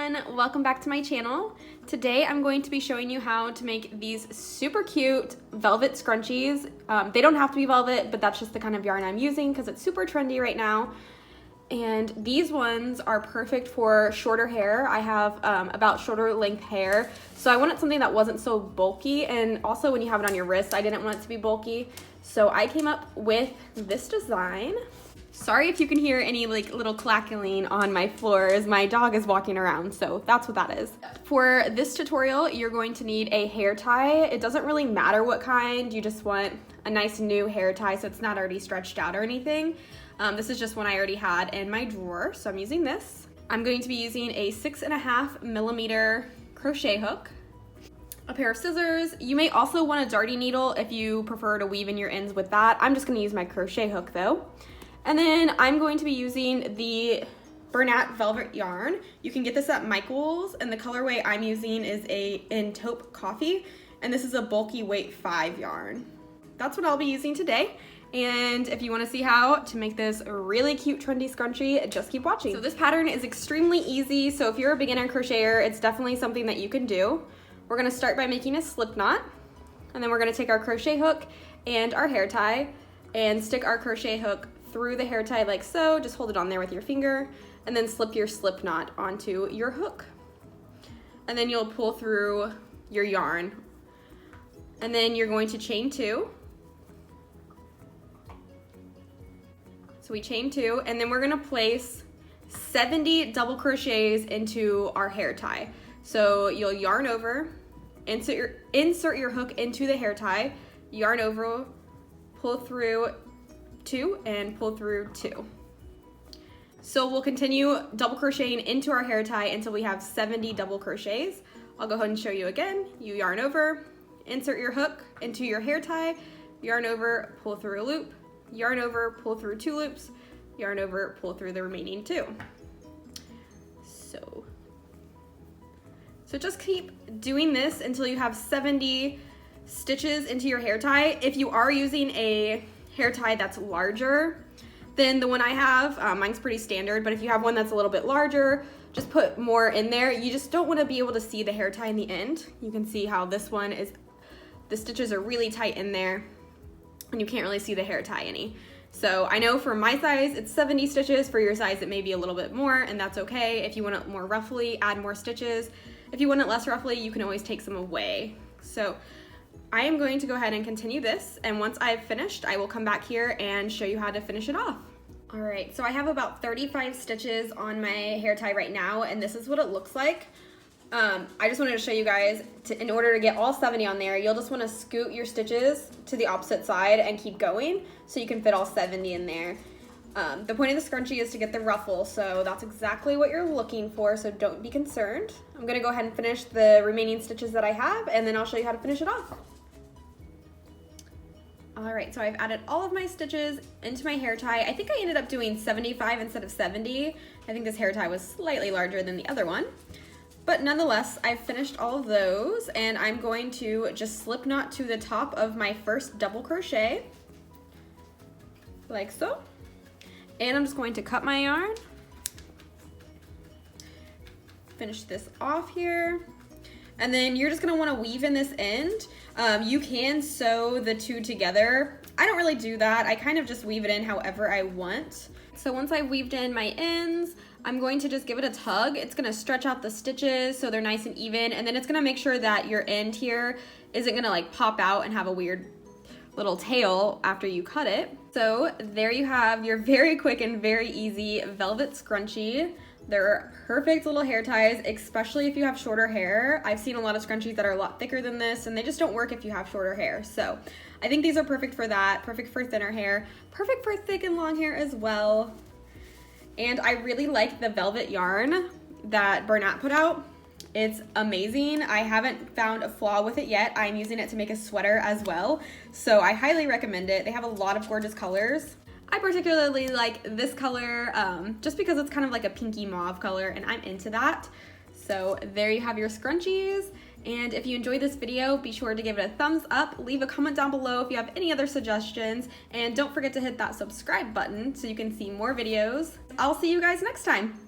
everyone, welcome back to my channel. Today I'm going to be showing you how to make these super cute velvet scrunchies. They don't have to be velvet, but that's just the kind of yarn I'm using because it's super trendy right now. And these ones are perfect for shorter hair. I have about shoulder length hair, so I wanted something that wasn't so bulky, and also when you have it on your wrist, I didn't want it to be bulky. So I came up with this design. Sorry if you can hear any like little clackling on my floors. My dog is walking around, so that's what that is. For this tutorial, you're going to need a hair tie. It doesn't really matter what kind, you just want a nice new hair tie so it's not already stretched out or anything. This is just one I already had in my drawer, so I'm using this. I'm going to be using a 6.5 millimeter crochet hook, a pair of scissors. You may also want a darting needle if you prefer to weave in your ends with that. I'm just gonna use my crochet hook though. And then I'm going to be using the Bernat velvet yarn. You can get this at Michael's, and the colorway I'm using is in taupe coffee, and this is a bulky weight 5 yarn. That's what I'll be using today. And if you want to see how to make this really cute trendy scrunchie, just keep watching. So this pattern is extremely easy, so if you're a beginner crocheter, it's definitely something that you can do. We're going to start by making a slip knot, and then we're going to take our crochet hook and our hair tie and stick our crochet hook through the hair tie like so. Just hold it on there with your finger and then slip your slip knot onto your hook. And then you'll pull through your yarn. And then you're going to chain 2. So we chain 2, and then we're gonna place 70 double crochets into our hair tie. So you'll yarn over, insert your hook into the hair tie, yarn over, pull through 2 and pull through 2. So we'll continue double crocheting into our hair tie until we have 70 double crochets. I'll go ahead and show you again. You yarn over, insert your hook into your hair tie, yarn over, pull through a loop, yarn over, pull through 2 loops, yarn over, pull through the remaining 2. So just keep doing this until you have 70 stitches into your hair tie. If you are using a hair tie that's larger than the one I have, mine's pretty standard, but if you have one that's a little bit larger, just put more in there. You just don't want to be able to see the hair tie in the end. You can see how this one is, the stitches are really tight in there and you can't really see the hair tie any. So I know for my size it's 70 stitches. For your size it may be a little bit more, and that's okay. If you want it more roughly, add more stitches. If you want it less roughly, you can always take some away. So I am going to go ahead and continue this, and once I've finished, I will come back here and show you how to finish it off. All right, so I have about 35 stitches on my hair tie right now, and this is what it looks like. I just wanted to show you guys, in order to get all 70 on there, you'll just want to scoot your stitches to the opposite side and keep going so you can fit all 70 in there. The point of the scrunchie is to get the ruffle, so that's exactly what you're looking for, so don't be concerned. I'm going to go ahead and finish the remaining stitches that I have, and then I'll show you how to finish it off. Alright, so I've added all of my stitches into my hair tie. I think I ended up doing 75 instead of 70. I think this hair tie was slightly larger than the other one. But nonetheless, I've finished all of those, and I'm going to just slip knot to the top of my first double crochet, like so. And I'm just going to cut my yarn, finish this off here, and then you're just gonna wanna weave in this end. You can sew the 2 together. I don't really do that. I kind of just weave it in however I want. So once I've weaved in my ends, I'm going to just give it a tug. It's gonna stretch out the stitches so they're nice and even, and then it's gonna make sure that your end here isn't gonna like pop out and have a weird little tail after you cut it. So there you have your very quick and very easy velvet scrunchie. They're perfect little hair ties, especially if you have shorter hair. I've seen a lot of scrunchies that are a lot thicker than this, and they just don't work if you have shorter hair. So I think these are perfect for that, perfect for thinner hair, perfect for thick and long hair as well. And I really like the velvet yarn that Bernat put out. It's amazing. I haven't found a flaw with it yet. I'm using it to make a sweater as well, so I highly recommend it. They have a lot of gorgeous colors. I particularly like this color just because it's kind of like a pinky mauve color, and I'm into that. So there you have your scrunchies. And if you enjoyed this video, be sure to give it a thumbs up, leave a comment down below if you have any other suggestions, and don't forget to hit that subscribe button so you can see more videos. I'll see you guys next time.